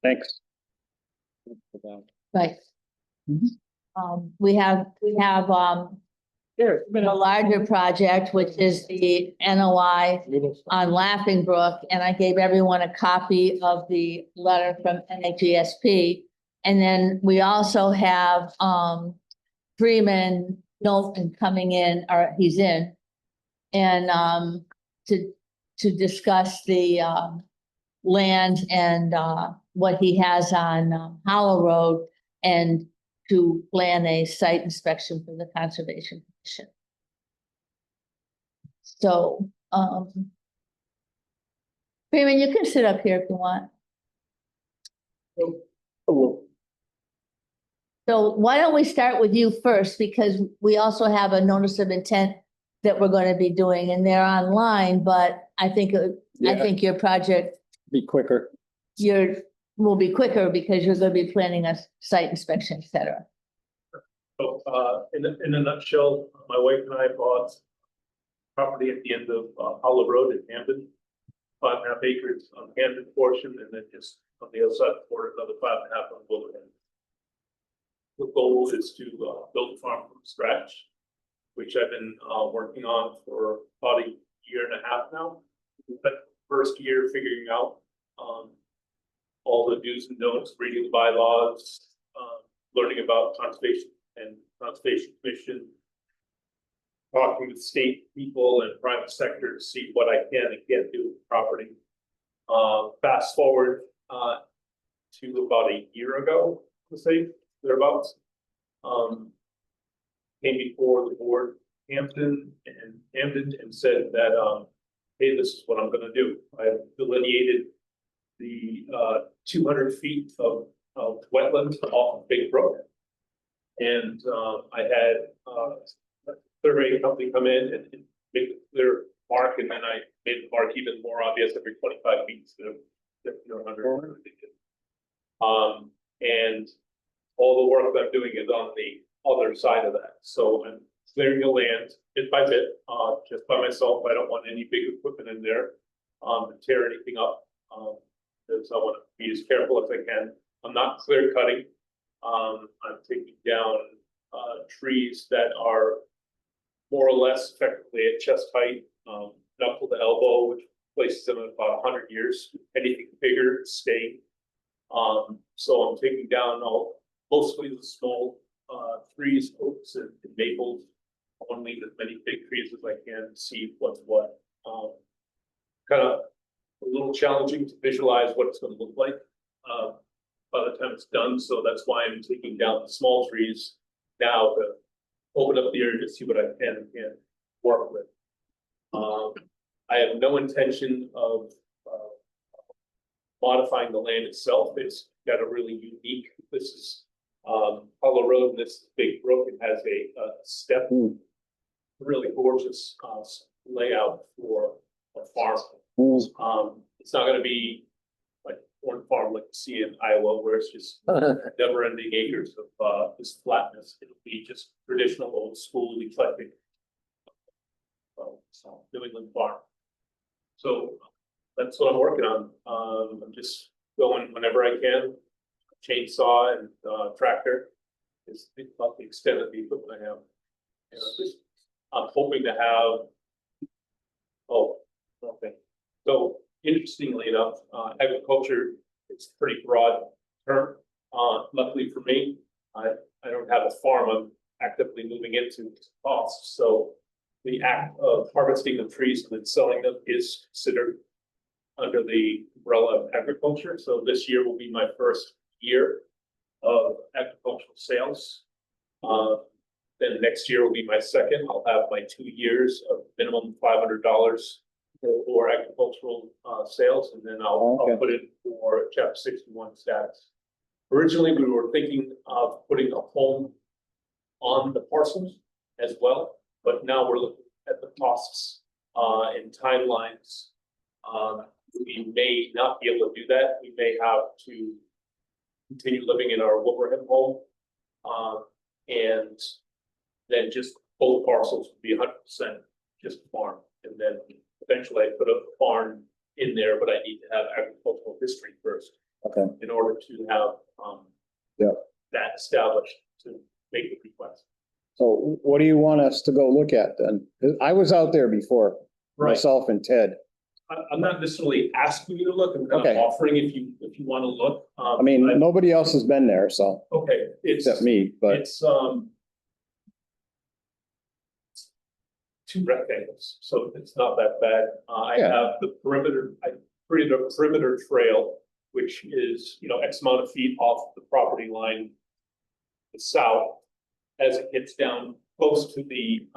Thanks. Right. Mhm. We have Here, a larger project, which is the NOI on Laughing Brook, and I gave everyone a copy of the letter from NHESP. And then we also have, Freeman Knowlton coming in, or he's in. And, to discuss the, land and, what he has on, Hollow Road, and to plan a site inspection for the Conservation Commission. So, Freeman, you can sit up here if you want. So why don't we start with you first, because we also have a notice of intent that we're going to be doing, and they're online, but I think, I Yeah. think your project, Be quicker. will be quicker because you're going to be planning a site inspection, et cetera. So, in a nutshell, my wife and I bought property at the end of Hollow Road in Hampden, 5.5 acres on the Hampden portion, and then just on the other side of the border, another 5.5 on the other end. The goal is to build a farm from scratch, which I've been working on for about a year and a half now. But first year figuring out all the do's and don'ts, reading the bylaws, learning about conservation and conservation commission, talking with state people and private sector to see what I can and can't do with property. Fast forward to about a year ago, to say thereabouts, came before the board, Hampden and said that, hey, this is what I'm going to do. I delineated the 200 feet of wetlands off of Big Brook. And I had a survey company come in and make a clear mark, and then I made the mark even more obvious every 25 feet instead of 100. And all the work that I'm doing is on the other side of that. So I'm clearing the land bit by bit, just by myself. I don't want any big equipment in there to tear anything up. Because I want to be as careful as I can. I'm not clear cutting. I'm taking down trees that are more or less effectively at chest height, knuckle to elbow, which places them at about 100 years. Anything bigger, staying. So I'm taking down mostly the small trees, oaks and maples. I want to leave as many big trees as I can to see what's what. Kind of a little challenging to visualize what it's going to look like by the time it's done. So that's why I'm taking down the small trees now to open up the area to see what I can and can't work with. I have no intention of modifying the land itself. It's got a really unique, this is Hollow Road, and this is Big Brook. It has a step, really gorgeous layout for a farm. It's not going to be like corn farm like you see in Iowa, where it's just never-ending acres of this flatness. It'll be just traditional, old school, eclectic New England farm. So that's what I'm working on. I'm just going whenever I can. Chainsaw and tractor is about the extent of the equipment I have. I'm hoping to have. Oh, okay. So interestingly enough, agriculture is a pretty broad term. Luckily for me, I don't have a farm I'm actively moving into costs. So the act of harvesting the trees and then selling them is considered under the umbrella of agriculture. So this year will be my first year of agricultural sales. Then next year will be my second. I'll have my 2 years of minimum $500 for agricultural sales, and then I'll put it for Chapter 61 status. Originally, we were thinking of putting a home on the parcels as well, but now we're looking at the costs and timelines. We may not be able to do that. We may have to continue living in our Wilbraham home, and then just both parcels would be 100% just farm, and then eventually I put a barn in there, but I need to have agricultural history first. Okay. in order to have, Yep. that established to make the request. So what do you want us to go look at then? I was out there before, Right. myself and Ted. I'm not necessarily asking you to look, I'm kind of Okay. offering if you want to look. I mean, nobody else has been there, so, Okay, except me, but, it's, two rectangles, so it's not that bad. I Yeah. have the perimeter, I created a perimeter trail, which is, X amount of feet off the property line. The south, as it gets down close to the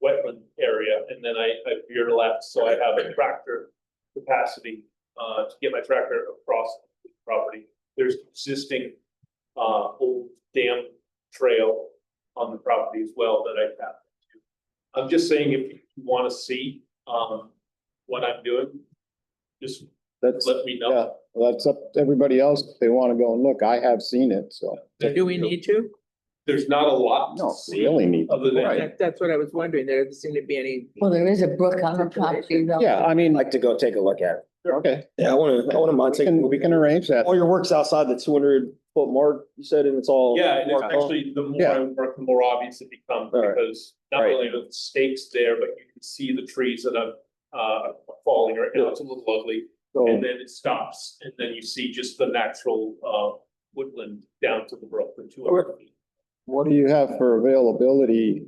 wetland area, and then I veer left, so I have a tractor capacity, to get my tractor across the property. There's existing, old dam trail on the property as well that I have. I'm just saying, if you want to see, what I'm doing, just that's, let me know. yeah, well, that's up to everybody else if they want to go and look. I have seen it, so. Do we need to? There's not a lot to No, see. really need. Other than, That's what I was wondering. There doesn't seem to be any. Well, there is a brook on the property though. Yeah, I mean, Like to go take a look at it. okay, Yeah, I wanna mind taking. we can arrange that. All your work's outside the 200-foot mark, you said, and it's all. yeah, and it's marked off? actually, the more Yeah. I work, the more obvious it becomes, All right. because not Right. only are the stakes there, but you can see the trees that are falling right now. It's a little ugly. So, And then it stops, and then you see just the natural woodland down to the brook, the 200 feet. what do you have for availability,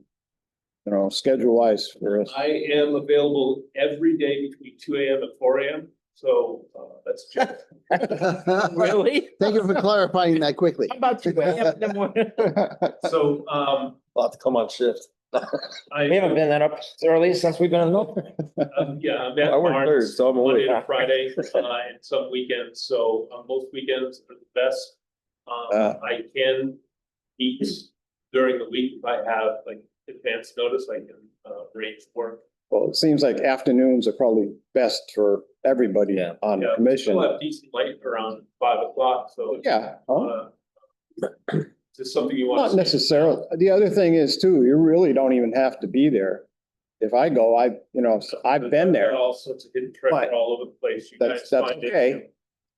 schedule wise for us? I am available every day between 2 AM and 4 AM, so that's just. Really? Thank you for clarifying that quickly. How about you? In the morning? So, I'll have to come on shift. I. We haven't been that up early since we've been in. Yeah, I'm at I work third, Barnes so I'm Monday awake. to Friday, and some weekends, so most weekends are the best. I can meet during the week if I have like advance notice, I can arrange work. Well, it seems like afternoons are probably best for everybody Yeah. on the Yeah, commission. We'll have decent light around 5 o'clock, so. Yeah, Is this something you want? not necessarily. The other thing is too, you really don't even have to be there. If I go, I've been there. All sorts of hidden treasure But all over the place. You guys That's find it. okay.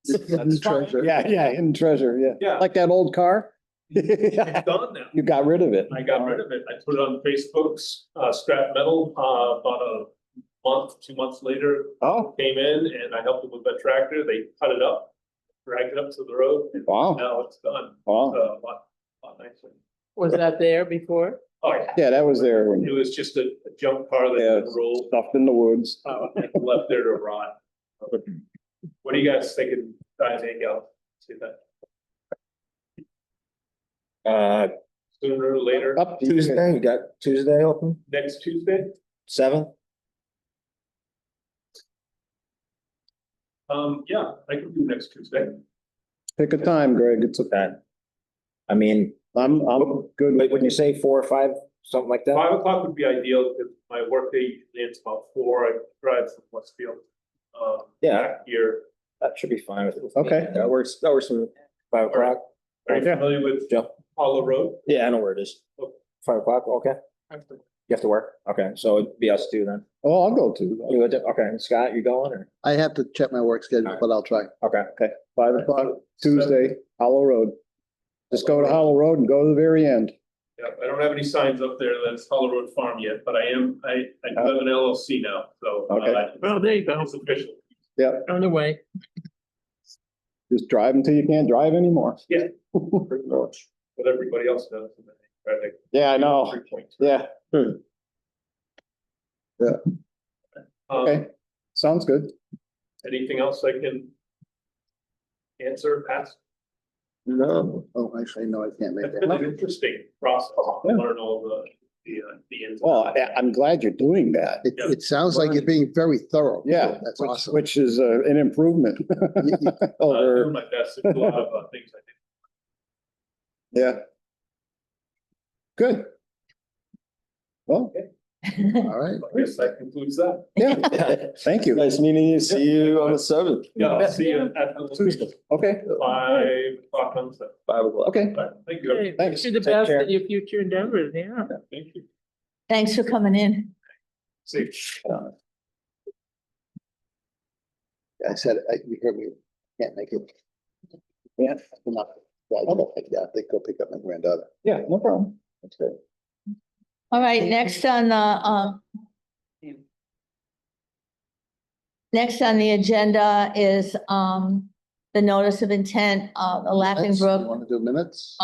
That's fine. Yeah, hidden treasure, yeah. Yeah. Like that old car? It's gone now. You got rid of it. I got rid of it. I put it on Facebook's scrap metal, about a month, 2 months later, Oh, came in and I helped them with the tractor. They cut it up, dragged it up to the road, and wow, now it's done. wow. A lot nicer. Was that there before? Oh, yeah. Yeah, that was there when It was just a junk car that Yeah. had been rolled, stuffed in the woods. and left there to rot. What do you guys think of Diane out? See that sooner or later, Up to you. Tuesday, you got Tuesday open, next Tuesday? 7? Yeah, I can do next Tuesday. Pick a time, Greg. It's okay. I mean, I'm good. wait, when you say 4 or 5, something like that? 5 o'clock would be ideal, because my workday usually ends about 4, I drive from Westfield. Yeah. Back here. That should be fine with me. Okay. That works from 5 o'clock. Are you Yeah. familiar with Joe? Hollow Road? Yeah, I know where it is. Okay. 5 o'clock, okay. You have to work? Okay, so it'd be us two then. Oh, I'll go too. You would do- Okay, Scott, you going or? I have to check my work schedule, but I'll try. Okay. 5 o'clock, Tuesday, Hollow Road. Just go to Hollow Road and go to the very end. Yeah, I don't have any signs up there that's Hollow Road Farm yet, but I do have an LLC now, so. Okay. Well, there you go. It's official. On the way. Just drive until you can't drive anymore. Yeah. Pretty much what everybody else does. Right, like Yeah, I know. 3 points. Yeah, okay. Sounds good. Anything else I can answer, ask? No. Oh, actually, no, I can't make It's been that. an interesting process to Yeah. learn all the ins. and Well, outs. I'm glad you're doing that. It sounds like you're being very thorough. Yeah. That's which- awesome. Which is an improvement. Over, Doing my best, there's a lot of things I did. yeah. Good. Well, All right. I guess that concludes that. yeah, thank you. Nice meeting you. See you on the 7th. Yeah, I'll see you at the Tuesday. Okay, 5 o'clock on Saturday. 5 o'clock. okay. All right, thank you. Hey, Thanks. wish you the Take best care. in your future endeavors, yeah. Thank you. Thanks for coming in. See. I said, you heard me, can't make it. Yeah, Yeah, I think go pick up my granddaughter. yeah, no problem. That's good. All right, next on the agenda is, the notice of intent of the Laughing Minutes? You Brook, Want to do minutes?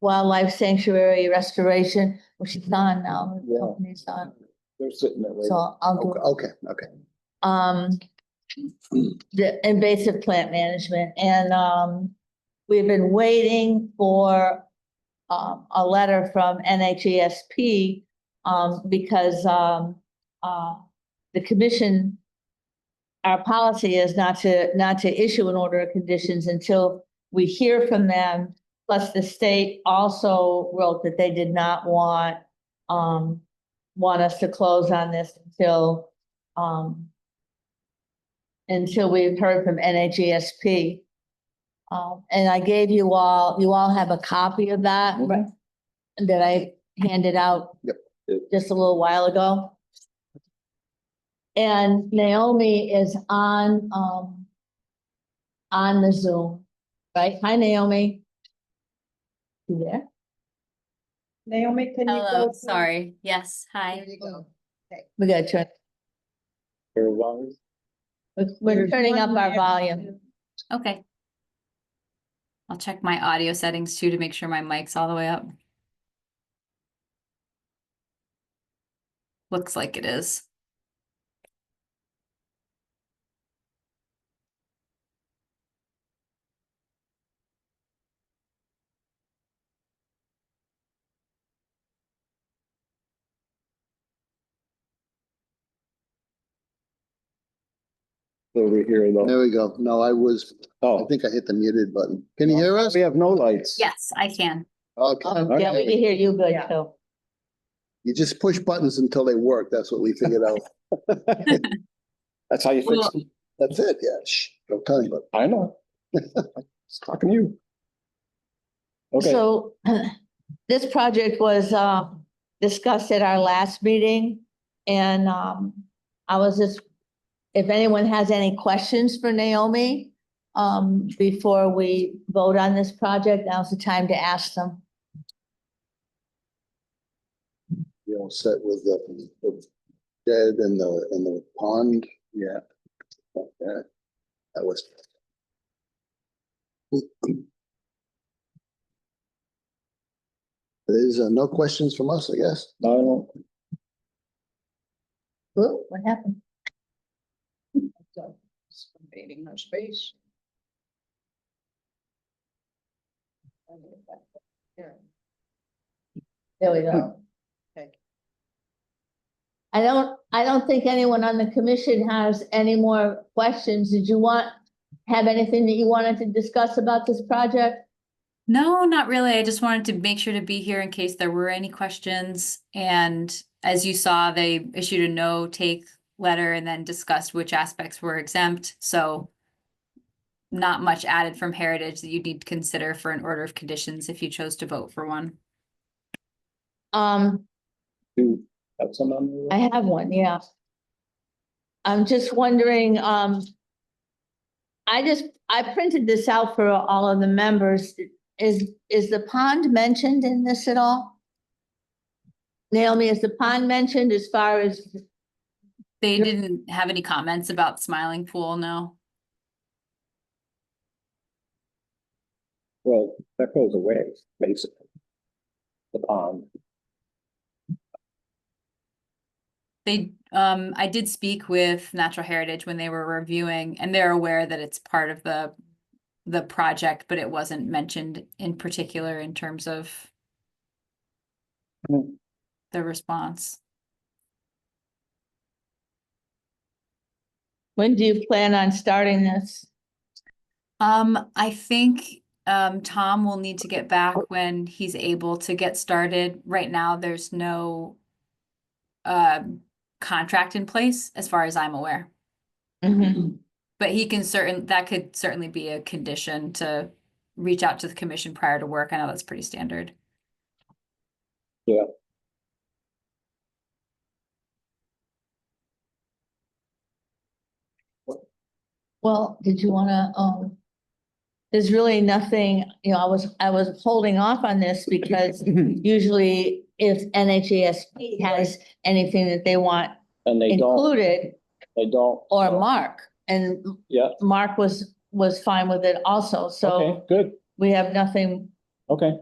Wildlife Sanctuary Restoration, which is on now. The Yeah. company's on. They're sitting there waiting. So I'll do, Okay. the invasive plant management, and, we've been waiting for, a letter from NHESP, because, the commission, our policy is not to issue an order of conditions until we hear from them. Plus, the state also wrote that they did not want us to close on this until we've heard from NHESP. And I gave you all have a copy of that, right? That I handed out. Yep. Just a little while ago. And Naomi is on the Zoom, right? Hi, Naomi. You there? Naomi, can you go? Hello, to- sorry. Yes, There hi. you go. We gotta turn, Very long. we're There's turning one up our there. volume. Okay. I'll check my audio settings too to make sure my mic's all the way up. Looks like it is. Over here though. There we go. No, I Oh, think I hit the muted button. Can you hear us? we have no lights. Yes, I can. Okay. Yeah, we can hear you good Yeah. too. You just push buttons until they work. That's what we figured out. That's how you fix Well- it. That's it. Yeah. Shh. Don't tell anybody. I know. It's talking to you. Okay, So this project was discussed at our last meeting, and I was just, if anyone has any questions for Naomi before we vote on this project, now's the time to ask them. You know, set with the shed and the pond. Yeah. Yeah. That was. There's no questions from us, I guess. no, Ooh, what happened? Invading her space. There we go. Okay. I don't think anyone on the commission has any more questions. Did you have anything that you wanted to discuss about this project? No, not really. I just wanted to make sure to be here in case there were any questions. And as you saw, they issued a no take letter and then discussed which aspects were exempt. So not much added from Heritage that you'd need to consider for an order of conditions if you chose to vote for one. you have some on I have one, yeah. I'm just wondering, I printed this out for all of the members. Is the pond mentioned in this at all? Naomi, is the pond mentioned as far as, They Yep. didn't have any comments about Smiling Pool, no. Well, that goes away, basically. The pond. I did speak with Natural Heritage when they were reviewing, and they're aware that it's part of the project, but it wasn't mentioned in particular in terms of Hmm. the response. when do you plan on starting this? I think Tom will need to get back when he's able to get started. Right now, there's no contract in place, as far as I'm aware. Mhm. But that could certainly be a condition to reach out to the commission prior to work. I know that's pretty standard. Yeah. Well, did you wanna, there's really nothing, I was holding off on this because usually if NHESP has anything that they want And they don't, included so, or Mark, and yeah, Mark was fine with it also, okay, so good, we have nothing, okay,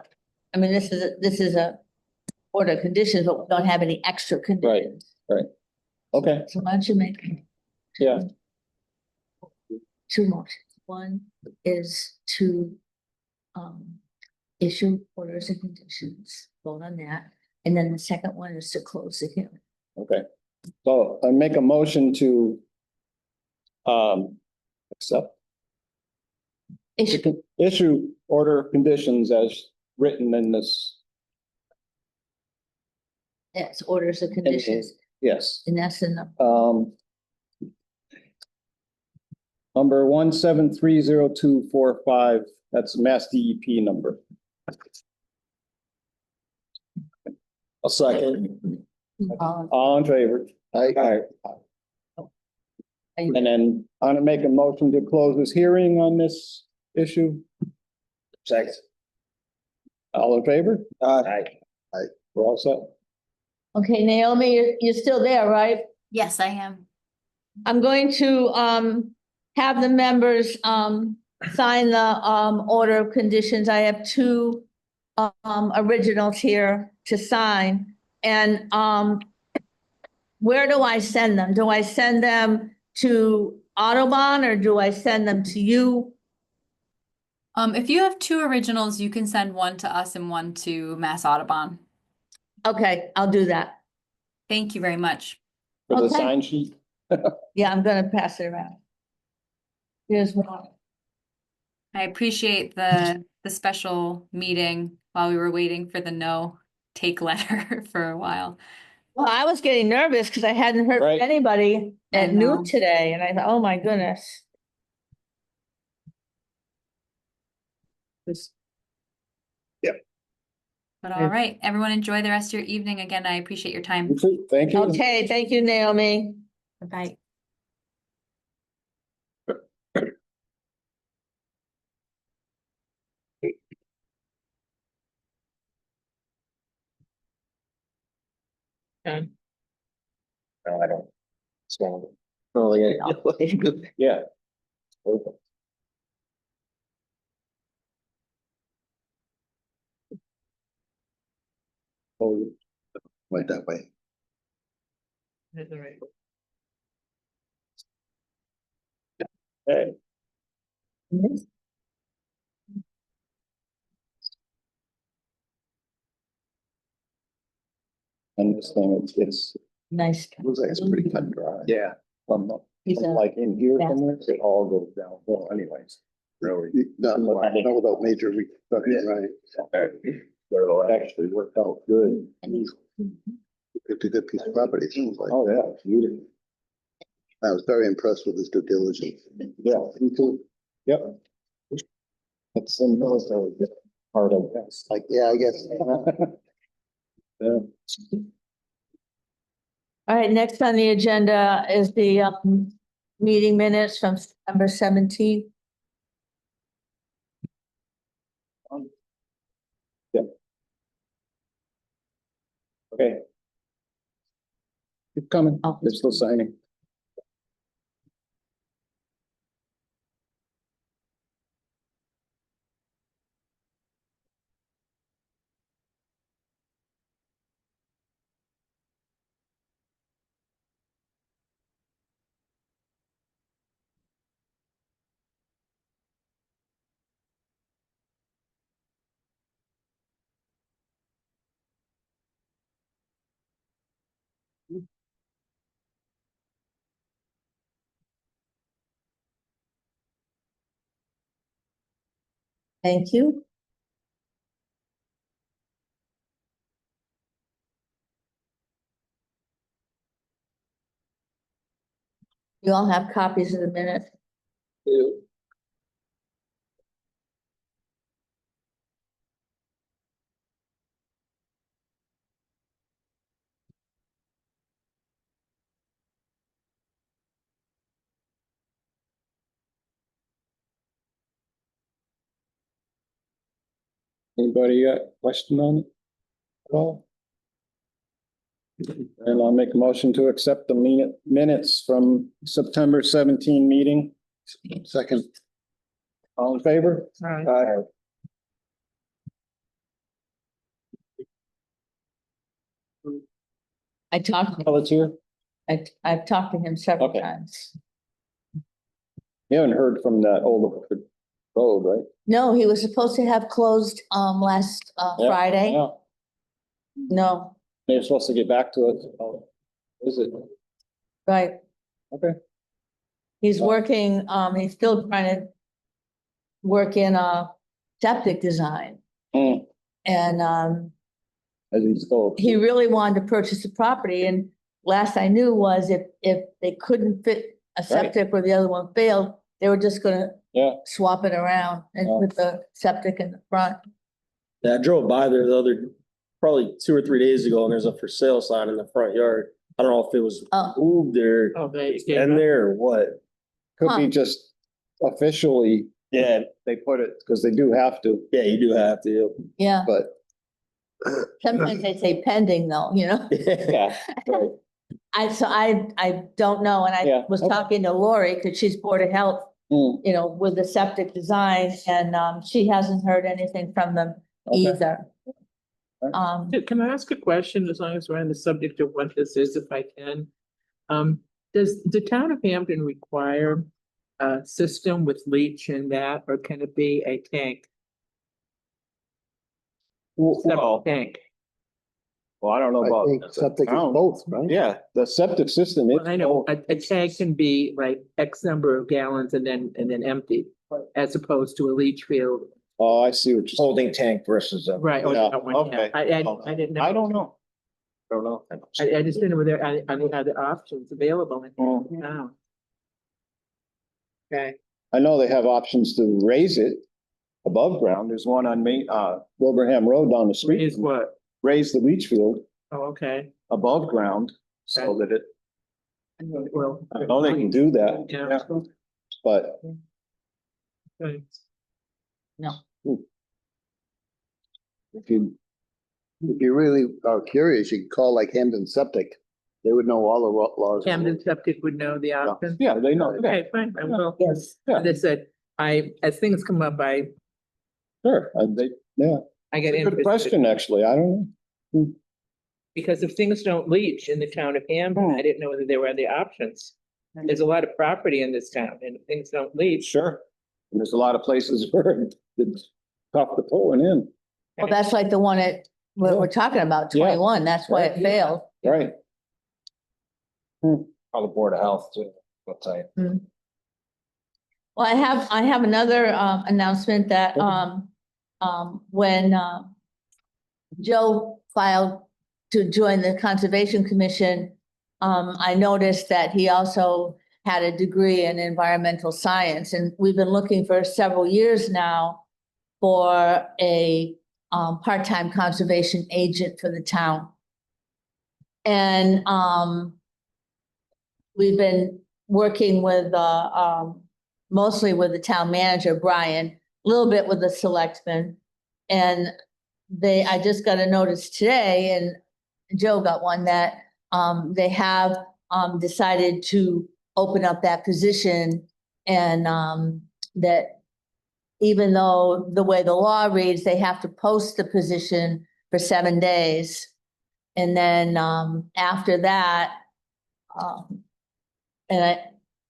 I mean, this is a order of conditions, but we don't have any extra conditions. okay, So why don't you make yeah, two motions? One is to issue orders and conditions, vote on that. And then the second one is to close the hearing. okay. So I make a motion to accept, Issue, issue order of conditions as written in this, yes, orders and conditions, yes. and that's in the, Number 1730245, that's Mass DEP number. A second. All in favor? Aye. And then I'm gonna make a motion to close this hearing on this issue. Second. All in favor? Aye. We're all set. okay, Naomi, you're still there, right? Yes, I am. I'm going to have the members sign the order of conditions. I have two originals here to sign. And where do I send them? Do I send them to Audubon or do I send them to you? If you have two originals, you can send one to us and one to Mass Audubon. Okay, I'll do that. Thank you very much. For the Okay. sign sheet. Yeah, I'm gonna pass it around. Here's one. I appreciate the special meeting while we were waiting for the no take letter for a while. Well, I was getting nervous because I hadn't heard Right. from anybody I at know. noon today, and I thought, oh my goodness. But all right, everyone enjoy the rest of your evening. Again, I appreciate your time. Thank you. Okay, thank you, Naomi. Bye. Okay. No, I don't. So. Oh, yeah. Yeah. Oh, Right that way. That's all right. hey. And this thing, it's, Nice. Looks like it's pretty cut and dry. yeah, He's a- like in here Yeah. somewhere, it all goes downhill anyways. Really. Not without major reconstruction, right? Actually worked out good. It's a good piece of property, it seems like. Oh, yeah, beautiful. I was very impressed with his due diligence. Yeah, me too. Yep. It's the military part of this. Like, yeah, I guess. Yeah. All right, next on the agenda is the meeting minutes from September 17th. Okay. Keep coming. Oh. They're still signing. Thank you. You all have copies of the minutes. Anybody got a question on it at all? And I'll make a motion to accept the minutes from September 17 meeting. Second, All in favor? Aye. I talked, Let's hear. I've talked to him several Okay. times. You haven't heard from that old road, right? No, he was supposed to have closed, last, Yeah, Friday. yeah. No, They're supposed to get back to us. Oh, is it? right. Okay. He's working, he's still trying to work in a septic design. Hmm. And, As he's told. he really wanted to purchase the property, and last I knew was if they couldn't fit a septic or the other one failed, they were just gonna Yeah. swap it around and Oh. put the septic in the front. Yeah, I drove by there probably 2 or 3 days ago, and there's a for sale sign in the front yard. I don't know if it was Oh. moved or Oh, there you in go. there or what. Could Huh. be just officially, Yeah, they put it, because they do have to, yeah, you do have to. Yeah, but. sometimes they say pending though, you know? Yeah. Right. I don't know, and Yeah, I was okay. talking to Lori, because she's Board of Health, Hmm. you know, with the septic design, and she hasn't heard anything from them Okay. either. Right. Can I ask a question, as long as we're on the subject of what this is, if I can? Does the town of Hampden require a system with leach in that, or can it be a tank? Well, Septic Tank. well, I don't know I about. think septic is town. both, right? Yeah, the septic system. Well, I know, a tank can be like X number of gallons and then empty, as opposed to a leach field. Oh, I see what you're saying. Holding tank versus a. Right. Yeah, that one, yeah. okay. I didn't know. I don't know. Don't know. I just didn't know whether any other options available in Hmm. town. Okay, I know they have options to raise it above ground. There's one on Wilbraham Road down the street. is what? Raise the leach field Oh, okay. above ground so that it, Well. I know they can do that. Yeah. But Okay. If you really are curious, you can call like Hampden Septic. They would know all the laws. Camden Septic would know the option. yeah, they know. Yeah, Okay, fine, I will. Yes. Yeah. As I said, as things come up, I sure. Yeah, get good interested. question, actually. I don't know. Because if things don't leach in the town of Hampden, I didn't know whether there were other options. There's a lot of property in this town, and if things don't leach. Sure. And there's a lot of places where it's tough to pull one in. Well, that's like the one at, what we're talking about, Yeah. 21, that's why it failed. Right. Call the Board of Health too. Website. Well, I have another announcement that when Joe filed to join the Conservation Commission, I noticed that he also had a degree in environmental science, and we've been looking for several years now for a part-time conservation agent for the town. And we've been working with mostly with the town manager, Brian, a little bit with the selectmen. And I just got a notice today, and Joe got one, that they have decided to open up that position, and that even though the way the law reads, they have to post the position for 7 days. And then after that, and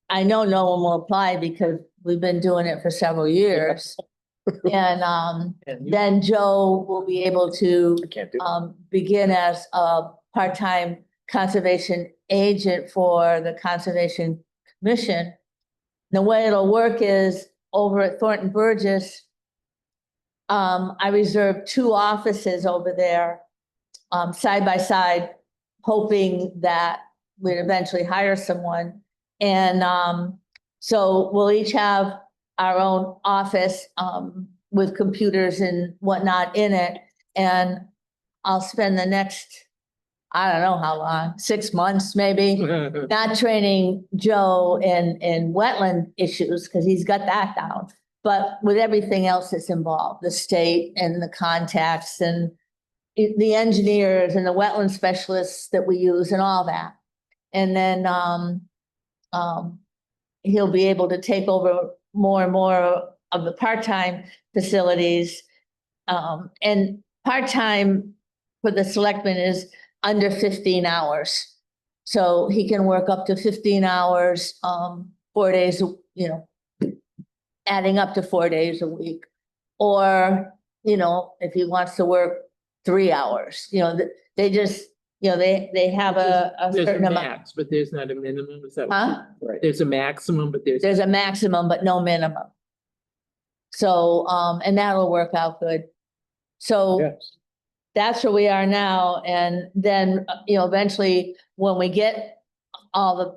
I know no one will apply because we've been doing it for several years. And then Joe will be able to I can't do. begin as a part-time conservation agent for the Conservation Commission. The way it'll work is over at Thornton Burgess, I reserved 2 offices over there, side by side, hoping that we'd eventually hire someone. And so we'll each have our own office with computers and whatnot in it. And I'll spend the next, I don't know how long, 6 months maybe, not training Joe in wetland issues, because he's got that down. but with everything else that's involved, the state and the contacts and the engineers and the wetland specialists that we use and all that. And then, he'll be able to take over more and more of the part-time facilities. And part-time for the selectmen is under 15 hours. So he can work up to 15 hours, 4 days, adding up to 4 days a week. Or, if he wants to work 3 hours, they just, they have a There's a certain amount. max, but there's not a minimum, is that? Huh? Right. There's a maximum, but There's a maximum, but no minimum. So, and that'll work out good. So Yes. that's where we are now. And then, eventually, when we get all the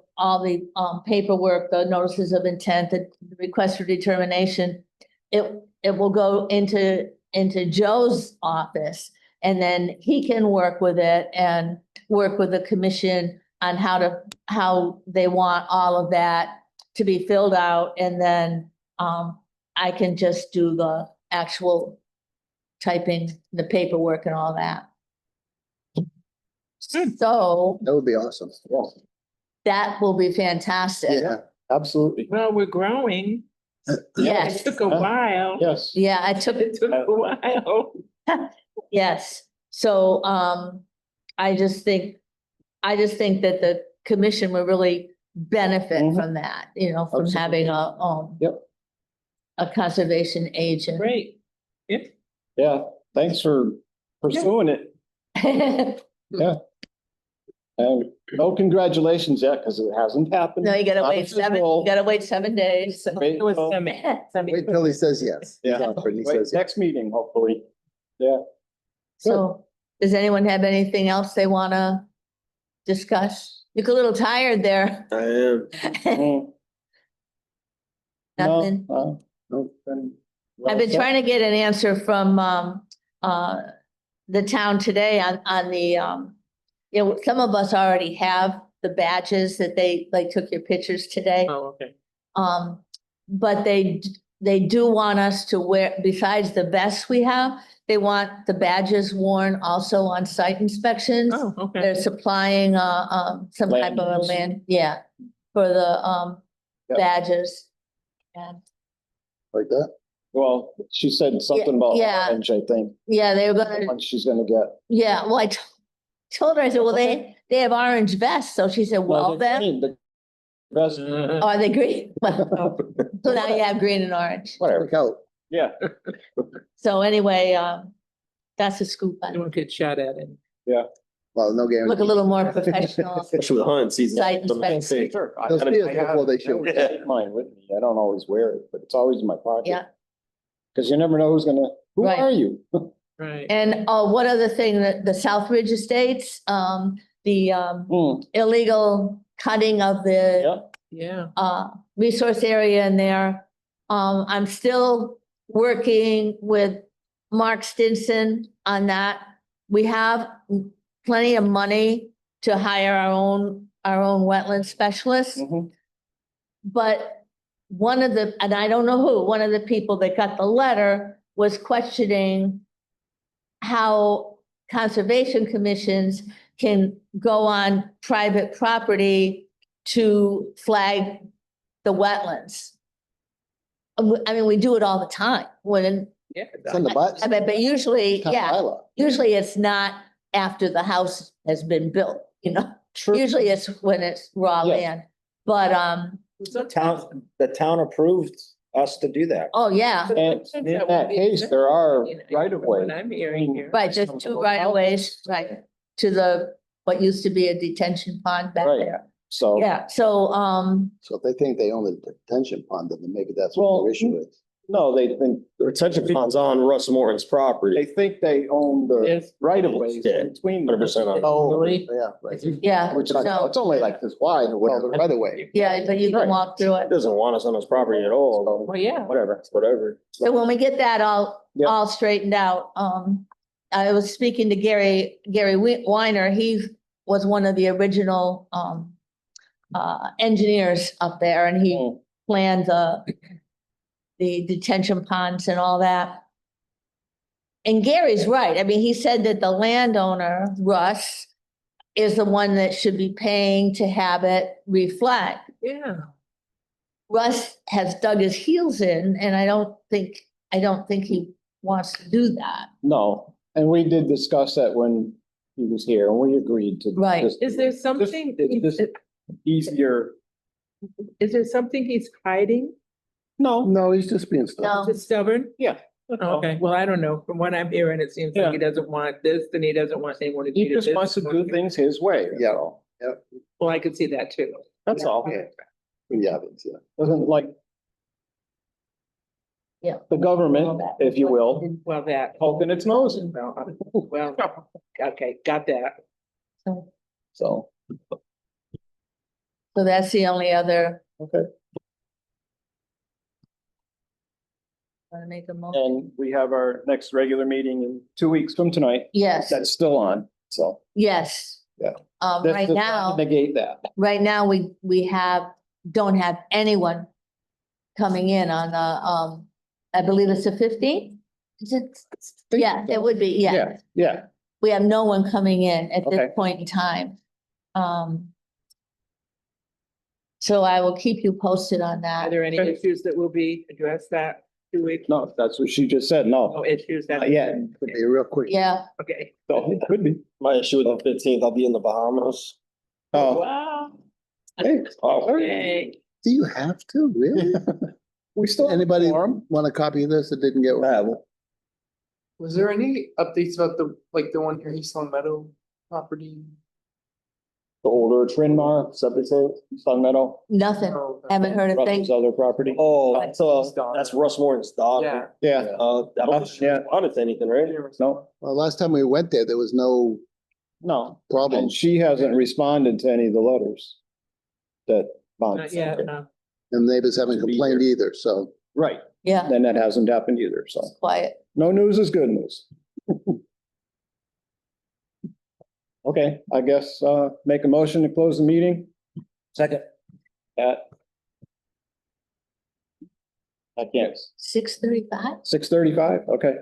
paperwork, the notices of intent, the request for determination, it will go into Joe's office. And then he can work with it and work with the commission on how they want all of that to be filled out. And then, I can just do the actual typing, the paperwork and all that. So That would be awesome. that will be fantastic. Yeah, Absolutely. Well, we're growing. Yes, It took a while. Yes. yeah, I took It took a while. yes. So, I just think that the commission will really benefit Mhm. from that, from Absolutely. having Yep. a conservation agent. Great. Yep. Yeah, thanks for pursuing it. And no congratulations yet, because it hasn't happened. No, you gotta Not wait official. 7 days. Wait It was till- wait till he says yes. He's Yeah, offered, he wait, says yes. next meeting, hopefully. Yeah. So, does anyone have anything else they wanna discuss? You look a little tired there. I am. Mm, Nothing. No, no, then- I've been trying to get an answer from, the town today on the, some of us already have the badges that they took your pictures today. Oh, okay. But they do want us to wear, besides the vests we have, they want the badges worn also on site inspections. Oh, okay. They're supplying, some type of a Lanyards. for the, Yep. badges. And, Like that? Well, she said something about Yeah. orange, I think, yeah, they were gonna, what she's gonna get. yeah, well, told her, I said, well, they have orange vests, so she said, well, they're then, green, the Best, oh, are they green? Well, so now you have green and orange. whatever, Work out. yeah, So anyway, that's a scoop. I don't get shot at it. Well, no guarantee. Look a little more professional. Especially with hunting season. Site Something inspection. safe. sure. They'll see us I have- before they I shoot. always take mine with me, I don't always wear it, but it's always in my pocket. Yeah. Cause you never know who's gonna, who Right. are you? Right. And one other thing, that the Southridge Estates, the Hmm, illegal cutting of the yeah, Yeah. resource area in there. I'm still working with Mark Stinson on that. We have plenty of money to hire our own wetland specialists. mhm. But one of the, and I don't know who, one of the people that got the letter was questioning how conservation commissions can go on private property to flag the wetlands. I mean, we do it all the time when, Yeah. It's in the butt. but usually, Town yeah, bylaw. usually it's not after the house has been built, True. Usually it's when it's raw Yeah. land, but, The town approved us to do that. oh, yeah, And in that case, there are right of way. What I'm hearing here. right, just two right of ways, right, to what used to be a detention pond back Right. there. So, Yeah, so, So if they think they own the detention pond, then maybe that's what Well, their issue is. no, they think, The retention pond's on Russ Morton's they property. think they own the Yes. right of ways Yeah, between. them. 100% on. Oh, Really? yeah, right. yeah, Which is, no, it's only like this wide or Well, whatever. the right away. yeah, but you can Right. walk through He it. doesn't want us on his property at all. Well, yeah. Whatever, whatever. So when we get that Yeah. all straightened out, I was speaking to Gary Weiner, he was one of the original, engineers up there and he Hmm. planned the detention ponds and all that. And Gary's right. I mean, he said that the landowner, Russ, is the one that should be paying to have it reflect. Yeah. Russ has dug his heels in, and I don't think he wants to do that. No, and we did discuss that when he was here, and we agreed to. Right. just- Is there something, It's just easier. is there something he's hiding? No, No, he's just being stubborn. No, Just stubborn? yeah. Okay, well, I don't know. From what I'm hearing, it seems like he doesn't want this, then he doesn't want anyone to. He do just this. wants to do things his way. that's Yeah. all. Well, I could see that too. That's all. Yeah. Yeah, that's, yeah. Doesn't like yeah. the government, if you will, Well, that, poking its nose in. well, okay, got that. So So, that's the only other. okay. Want to make a motion? And we have our next regular meeting in 2 weeks from tonight. Yes, That's still on, so. yes. Yeah. Right That's just now, to negate that. we don't have anyone coming in on the, I believe it's the 15th? Is it? Yeah, it would be, yeah. Yeah, yeah. We have no one coming in at this Okay. point in time. So I will keep you posted on Are that. there any Okay. issues that will be addressed that 2 weeks? No, that's what she just said. No No, issues that. not yet. Could be real quick. Yeah, Okay. So it could be. My issue with the 15th, I'll be in the Bahamas. Oh, Wow. hey, Okay. Do you have to, really? we still. have a Anybody quorum. want a copy of this that didn't get? Was there any updates about the one here, East Long Meadow property? The older Trinmar, septic tank, Sun Meadow, nothing. No, Haven't heard a thing. Russ's other property. Oh, that's Russ Moore's daughter. Yeah. Yeah, I don't think she Yeah. responded to anything, right? no, Well, last time we went there, there was no no. problem. And she hasn't responded to any of the letters that. Not yet, no. And neighbors haven't To be complained here. either, so. Right, Yeah, then that hasn't happened either, so. quiet. No news is good news. Okay, I guess, make a motion to close the meeting Second. at. I can't, 6:35? 6:35, okay.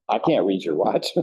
I can't read your watch.